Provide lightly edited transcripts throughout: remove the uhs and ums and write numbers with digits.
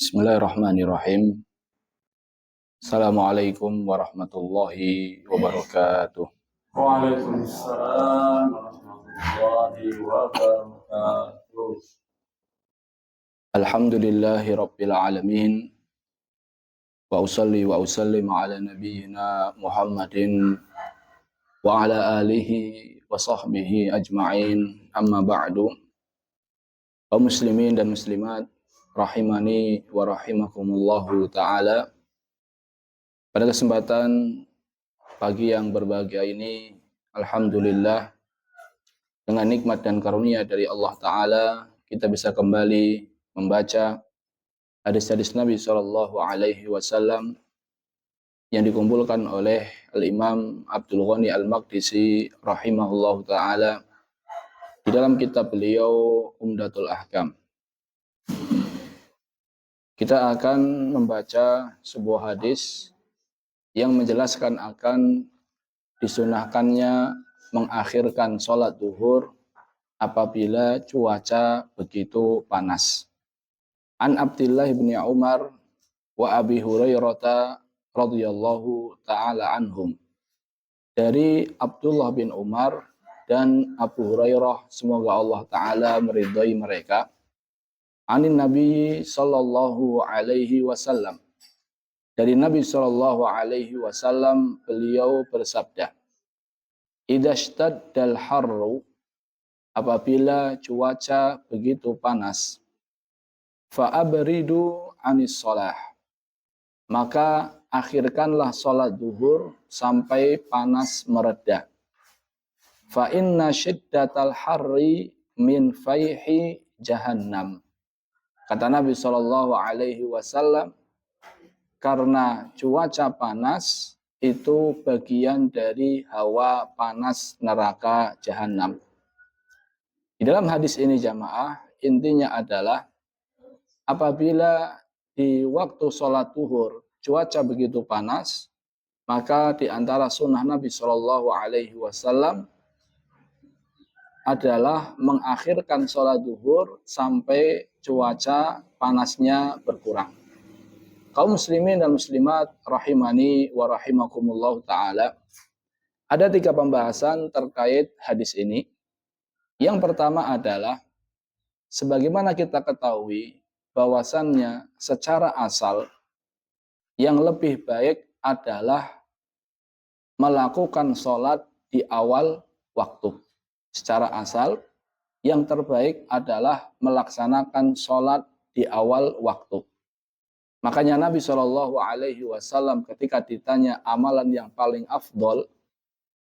Bismillahirrahmanirrahim. Assalamualaikum warahmatullahi wabarakatuh. Waalaikumsalam warahmatullahi wabarakatuh. Alhamdulillahi rabbil alamin. Wa usalli wa usallim ala nabiyyina Muhammadin wa ala alihi wa sahbihi ajma'in. Amma ba'du. Kaum muslimin dan muslimat rahimani wa rahimakumullahu ta'ala. Pada kesempatan pagi yang berbahagia ini, alhamdulillah, dengan nikmat dan karunia dari Allah Ta'ala, kita bisa kembali membaca hadis-hadis Nabi SAW yang dikumpulkan oleh Al-Imam Abdul Ghani Al-Maqdisi rahimahullah Ta'ala di dalam kitab beliau Umdatul Ahkam. Kita akan membaca sebuah hadis yang menjelaskan akan disunahkannya mengakhirkan sholat duhur apabila cuaca begitu panas. An Abdillah bin Umar wa Abi Hurairah radhiyallahu ta'ala anhum. Dari Abdullah bin Umar dan Abu Hurairah, semoga Allah Ta'ala meridhai mereka. Anin Nabi sallallahu alaihi wasallam. Dari Nabi sallallahu alaihi wasallam, beliau bersabda, idza shtaddal harru, apabila cuaca begitu panas, fa abridu anis shalah, maka akhirkanlah salat duhur sampai panas mereda. Fa inna shiddatal harri min fayhi jahannam. Kata Nabi sallallahu alaihi wasallam, karena cuaca panas itu bagian dari hawa panas neraka jahanam. Di dalam hadis ini jamaah, intinya adalah apabila di waktu sholat duhur cuaca begitu panas, maka di antara sunnah Nabi Shallallahu Alaihi Wasallam adalah mengakhirkan sholat duhur sampai cuaca panasnya berkurang. Kaum muslimin dan muslimat rahimani wa rahimakumullah ta'ala, ada 3 pembahasan terkait hadis ini. Yang pertama adalah, sebagaimana kita ketahui bahwasannya secara asal yang lebih baik adalah melakukan sholat di awal waktu. Secara asal yang terbaik adalah melaksanakan sholat di awal waktu. Makanya Nabi Shallallahu Alaihi Wasallam ketika ditanya amalan yang paling afdol,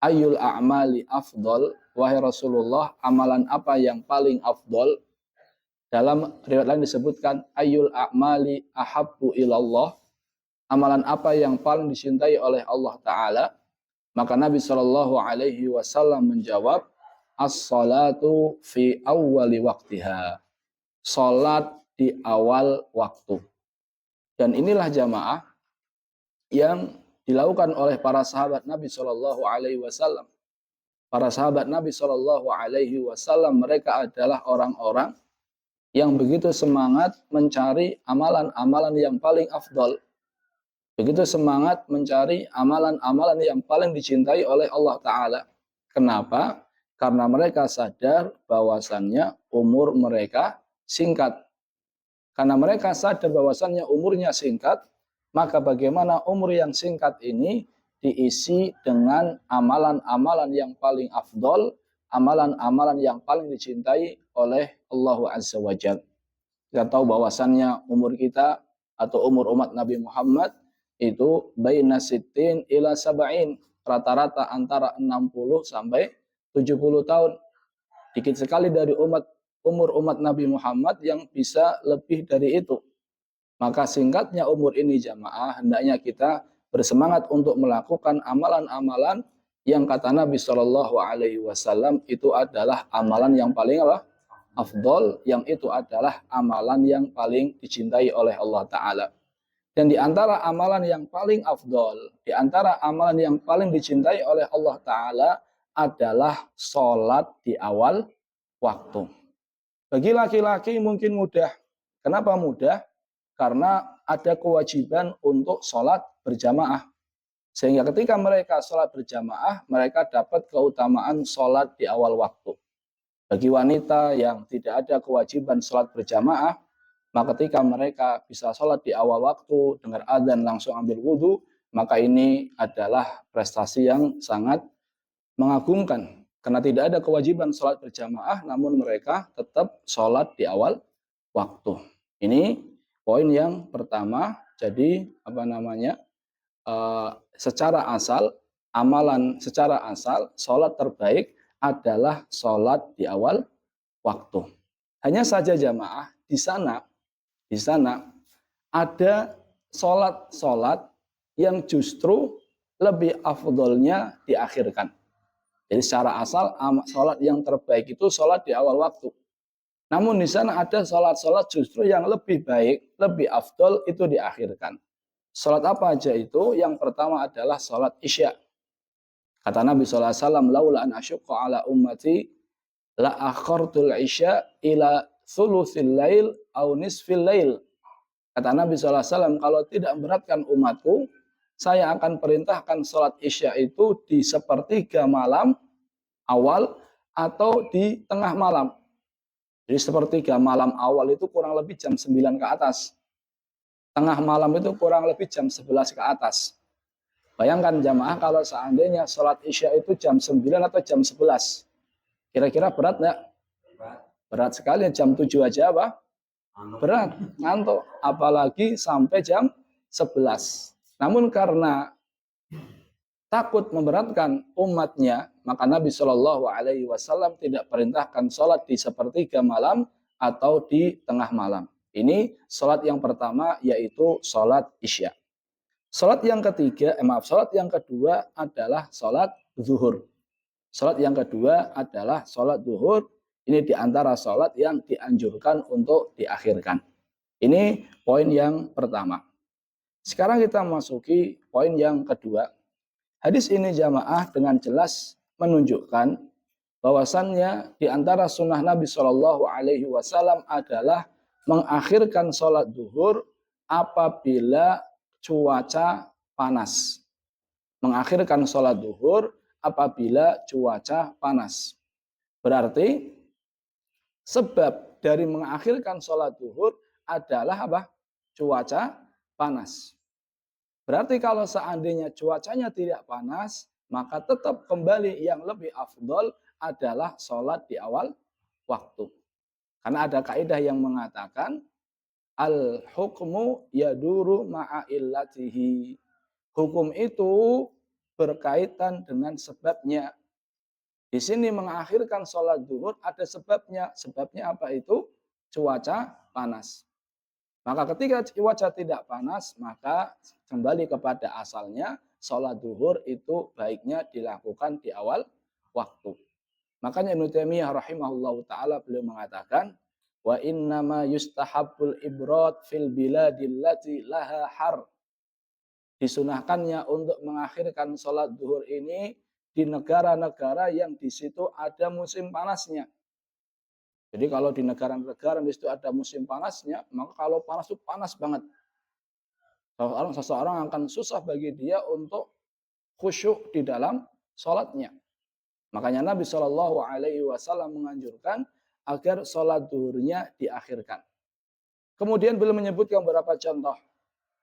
ayul a'mali afdol, wahai Rasulullah, amalan apa yang paling afdol? Dalam riwayat lain disebutkan ayul a'mali ahabbu ilallah, amalan apa yang paling dicintai oleh Allah Ta'ala? Maka Nabi Shallallahu Alaihi Wasallam menjawab, as-salatu fi awwali waktiha, salat di awal waktu. Dan inilah jamaah yang dilakukan oleh para sahabat Nabi Shallallahu Alaihi Wasallam. Para sahabat Nabi Shallallahu Alaihi Wasallam, mereka adalah orang-orang yang begitu semangat mencari amalan-amalan yang paling afdol, begitu semangat mencari amalan-amalan yang paling dicintai oleh Allah Ta'ala. Kenapa? Karena mereka sadar bahwasannya umur mereka singkat. Karena mereka sadar bahwasannya umurnya singkat, maka bagaimana umur yang singkat ini diisi dengan amalan-amalan yang paling afdol, amalan-amalan yang paling dicintai oleh Allah Azza wa Jalla. Kita tahu bahwasannya umur kita atau umur umat Nabi Muhammad itu baina sittin ila sab'in, rata-rata antara 60 sampai 70 tahun. Dikit sekali dari umur umat Nabi Muhammad yang bisa lebih dari itu. Maka singkatnya umur ini jamaah, hendaknya kita bersemangat untuk melakukan amalan-amalan yang kata Nabi Shallallahu Alaihi Wasallam itu adalah amalan yang paling afdol, yang itu adalah amalan yang paling dicintai oleh Allah Ta'ala. Dan di antara amalan yang paling afdol, di antara amalan yang paling dicintai oleh Allah Ta'ala adalah sholat di awal waktu. Bagi laki-laki mungkin mudah. Kenapa mudah? karena ada kewajiban untuk sholat berjamaah. Sehingga ketika mereka sholat berjamaah, mereka dapat keutamaan sholat di awal waktu. Bagi wanita yang tidak ada kewajiban sholat berjamaah, maka ketika mereka bisa sholat di awal waktu, dengar adzan langsung ambil wudhu, maka ini adalah prestasi yang sangat mengagumkan. Karena tidak ada kewajiban sholat berjamaah, namun mereka tetap sholat di awal waktu. Ini poin yang pertama. Jadi secara asal, amalan secara asal, sholat terbaik adalah sholat di awal waktu. Hanya saja jamaah di sana ada sholat yang justru lebih afdolnya diakhirkan. Jadi secara asal sholat yang terbaik itu sholat di awal waktu. Namun di sana ada sholat-sholat justru yang lebih baik, lebih afdol itu diakhirkan. Sholat apa aja itu? Yang pertama adalah sholat isya. Kata Nabi SAW, laula an asyukka ala ummati la akhartul isya ila thuluthil lail au nisfil lail. Kata Nabi SAW, kalau tidak memberatkan umatku, saya akan perintahkan sholat isya itu di sepertiga malam awal atau di tengah malam. Jadi sepertiga malam awal itu kurang lebih jam 9 ke atas. Tengah malam itu kurang lebih jam 11 ke atas. Bayangkan jamaah kalau seandainya sholat isya itu jam 9 atau jam 11. Kira-kira berat nggak? Berat sekali, jam 7 aja apa? Berat, ngantuk. Apalagi sampai jam 11. Namun karena takut memberatkan umatnya, maka Nabi Shallallahu Alaihi Wasallam tidak perintahkan sholat di sepertiga malam atau di tengah malam. Ini sholat yang pertama, yaitu sholat isya. Sholat yang kedua adalah sholat zuhur. Sholat yang kedua adalah sholat zuhur. Ini diantara sholat yang dianjurkan untuk diakhirkan. Ini poin yang pertama. Sekarang kita masuki poin yang kedua. Hadis ini jamaah dengan jelas menunjukkan bahwasannya di antara sunnah Nabi Shallallahu Alaihi Wasallam adalah mengakhirkan sholat zuhur apabila cuaca panas. Mengakhirkan sholat zuhur apabila cuaca panas. Berarti sebab dari mengakhirkan sholat zuhur adalah apa? Cuaca panas. Berarti kalau seandainya cuacanya tidak panas, maka tetap kembali yang lebih afdol adalah sholat di awal waktu. Karena ada kaidah yang mengatakan al-hukmu yaduru ma'a illatihi. Hukum itu berkaitan dengan sebabnya. Di sini mengakhirkan sholat zuhur ada sebabnya. Sebabnya apa itu? Cuaca panas. Maka ketika cuaca tidak panas, maka kembali kepada asalnya, sholat zuhur itu baiknya dilakukan di awal waktu. Makanya Ibnu Taimiyah rahimahullahu ta'ala beliau mengatakan, wa innama yustahabbul ibrad fil biladillati laha har. Disunahkannya untuk mengakhirkan sholat zuhur ini di negara-negara yang di situ ada musim panasnya. Jadi kalau di negara-negara di situ ada musim panasnya, maka kalau panas itu panas banget. Seseorang akan susah bagi dia untuk khusyuk di dalam sholatnya. Makanya Nabi Shallallahu Alaihi Wasallam menganjurkan agar sholat zuhurnya diakhirkan. Kemudian beliau menyebutkan beberapa contoh.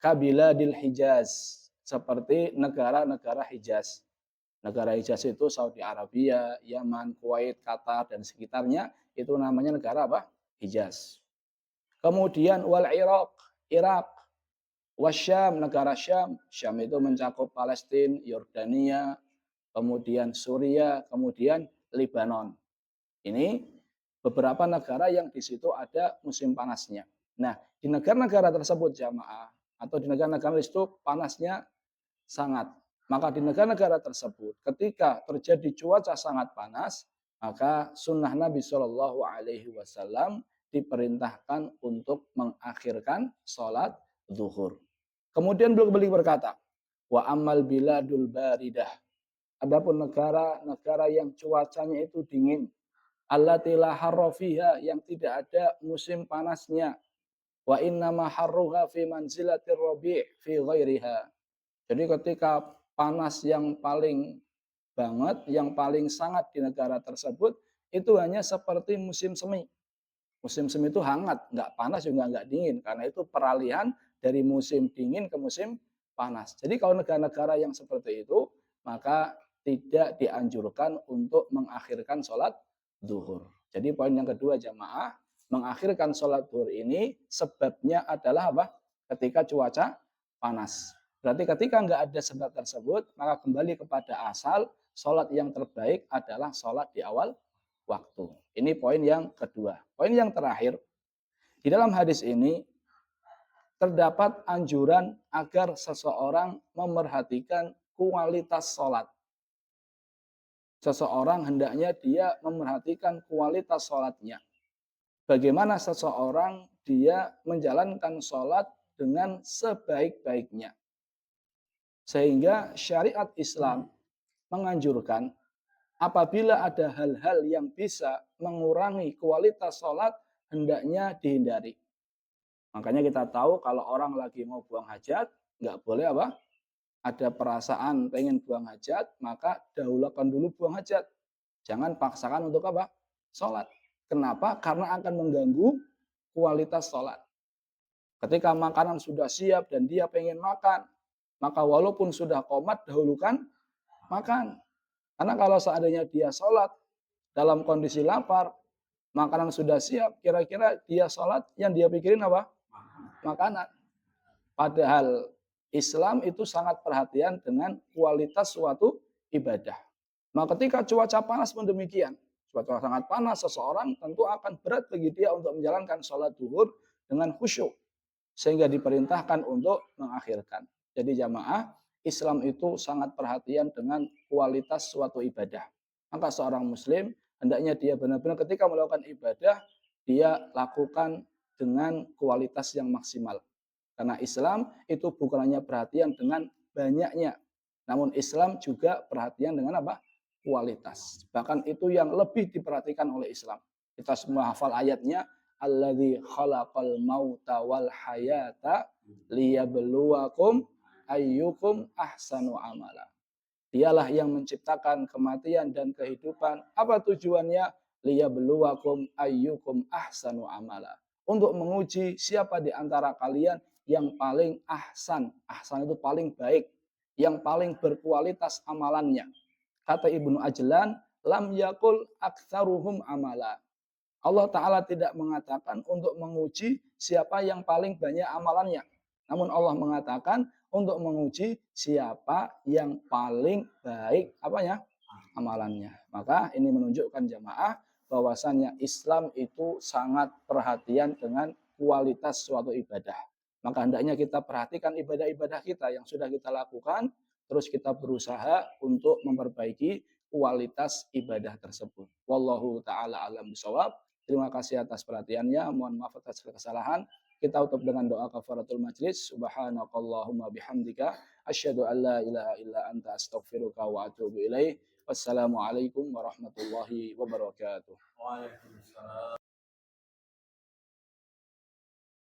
Kabiladil Hijaz, seperti negara-negara Hijaz. Negara Hijaz itu Saudi Arabia, Yaman, Kuwait, Qatar, dan sekitarnya. Itu namanya negara apa? Hijaz. Kemudian wal Irak, wasyam, negara Syam. Syam itu mencakup Palestina, Yordania, kemudian Suriah, kemudian Lebanon. Ini beberapa negara yang di situ ada musim panasnya. Nah, di negara-negara tersebut jamaah atau di negara-negara itu panasnya sangat. Maka di negara-negara tersebut ketika terjadi cuaca sangat panas, maka sunnah Nabi Shallallahu Alaihi Wasallam diperintahkan untuk mengakhirkan sholat zuhur. Kemudian beliau berkata, wa amal biladul baridah. Adapun negara-negara yang cuacanya itu dingin, allati la harra fiha, yang tidak ada musim panasnya, Wa innama harruha fi manzilatir rabi' fi ghairiha. Jadi ketika panas yang paling banget, yang paling sangat di negara tersebut, itu hanya seperti musim semi. Musim semi itu hangat, nggak panas juga nggak dingin, karena itu peralihan dari musim dingin ke musim panas. Jadi kalau negara-negara yang seperti itu, maka tidak dianjurkan untuk mengakhirkan sholat duhur. Jadi poin yang kedua jamaah, mengakhirkan sholat duhur ini sebabnya adalah apa? Ketika cuaca panas. Berarti ketika nggak ada sebab tersebut, maka kembali kepada asal, sholat yang terbaik adalah sholat di awal waktu. Ini poin yang kedua. Poin yang terakhir, di dalam hadis ini terdapat anjuran agar seseorang memerhatikan kualitas sholat. Seseorang hendaknya dia memerhatikan kualitas sholatnya. Bagaimana seseorang dia menjalankan sholat dengan sebaik-baiknya. Sehingga syariat Islam menganjurkan apabila ada hal-hal yang bisa mengurangi kualitas sholat, hendaknya dihindari. Makanya kita tahu kalau orang lagi mau buang hajat, nggak boleh apa? Ada perasaan pengen buang hajat, maka dahulukan dulu buang hajat. Jangan paksakan untuk apa? Sholat. Kenapa? Karena akan mengganggu kualitas sholat. Ketika makanan sudah siap dan dia pengen makan, maka walaupun sudah qomat, dahulukan makan. Karena kalau seandainya dia sholat dalam kondisi lapar, makanan sudah siap, kira-kira dia sholat yang dia pikirin apa? Makanan. Padahal Islam itu sangat perhatian dengan kualitas suatu ibadah. Maka ketika cuaca panas pun demikian. Cuaca sangat panas, seseorang tentu akan berat bagi dia untuk menjalankan sholat duhur dengan khusyuk. Sehingga diperintahkan untuk mengakhirkan. Jadi jamaah, Islam itu sangat perhatian dengan kualitas suatu ibadah. Maka seorang muslim, hendaknya dia benar-benar ketika melakukan ibadah, dia lakukan dengan kualitas yang maksimal. Karena Islam itu bukan hanya perhatian dengan banyaknya, namun Islam juga perhatian dengan apa? Kualitas. Bahkan itu yang lebih diperhatikan oleh Islam. Kita semua hafal ayatnya, alladzi khalaqal mauta wal hayata liyabluwakum ayyukum ahsanu amala. Dialah yang menciptakan kematian dan kehidupan. Apa tujuannya? Liyabluwakum ayyukum ahsanu amala. Untuk menguji siapa di antara kalian yang paling ahsan. Ahsan itu paling baik. Yang paling berkualitas amalannya. Kata Ibnu Ajlan, lam yakul aktsaruhum amala. Allah Ta'ala tidak mengatakan untuk menguji siapa yang paling banyak amalannya. Namun Allah mengatakan untuk menguji siapa yang paling baik apanya? Amalannya. Maka ini menunjukkan jamaah bahwasannya Islam itu sangat perhatian dengan kualitas suatu ibadah. Maka hendaknya kita perhatikan ibadah-ibadah kita yang sudah kita lakukan, terus kita berusaha untuk memperbaiki kualitas ibadah tersebut. Wallahu ta'ala alam bisawab. Terima kasih atas perhatiannya. Mohon maaf atas kesalahan. Kita tutup dengan doa kafaratul majlis. Subhanakallahumma bihamdika. Asyhadu an la ilaha illa anta astaghfiruka wa atubu ilaih. Wassalamualaikum warahmatullahi wabarakatuh. Waalaikumsalam.